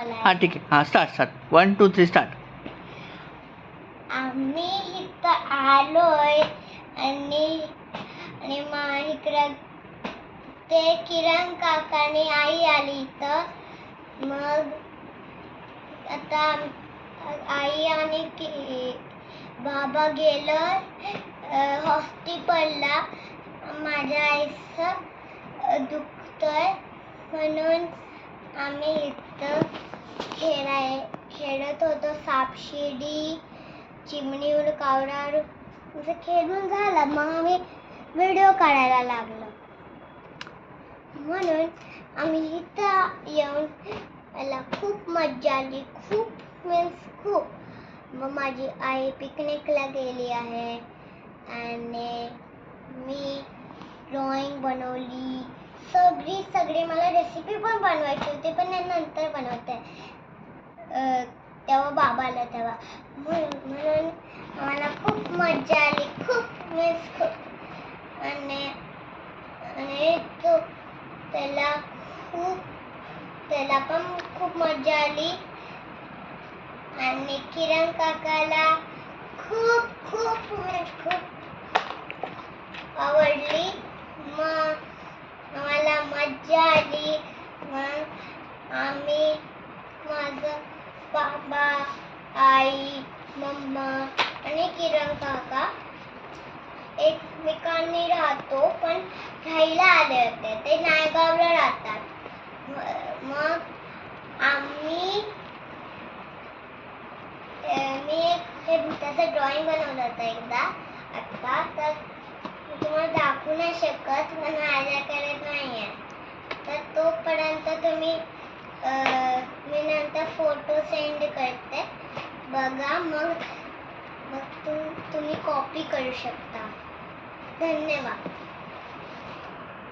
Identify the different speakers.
Speaker 1: हां ठीक आहे. हां स्टार्ट 1 2 3 स्टार्ट.
Speaker 2: आम्ही इथं आलोय आणि इकडं ते किरण काकाने आई आली इथं. मग आता आई आणि बाबा गेलं हॉस्पिटलला. माझ्या आईचं दुखतंय म्हणून आम्ही इथं खेळत होतो. सापशिडी, चिमणीवर कावडावर असं खेळून झालं. मग आम्ही व्हिडिओ काढायला लागलो. म्हणून आम्ही इथं येऊन मला खूप मज्जा आली. खूप. मग माझी आई पिकनिकला गेली आहे आणि मी ड्रॉइंग बनवली. सगळी मला रेसिपी पण बनवायची होती, पण मी नंतर बनवते. तेव्हा बाबा आला तेव्हा. म्हणून मला खूप मज्जा आली. खूप आणि त्याला पण खूप मज्जा आली आणि किरण काकाला खूप आवडली. मग मला मज्जा आली. मग आम्ही माझं बाबा, आई, मम्मा आणि किरण काका एकमेकांनी राहतो, पण राहायला आले होते. ते नायगावला राहतात. मग मी हे भुताचं ड्रॉइंग बनवलं होतं एकदा. आता तर तुम्हाला दाखवू नाही शकत, पण माझ्याकडे नाही आहे. तर तोपर्यंत मी नंतर फोटो सेंड करते बघा. मग तुम्ही कॉपी करू शकता. धन्यवाद.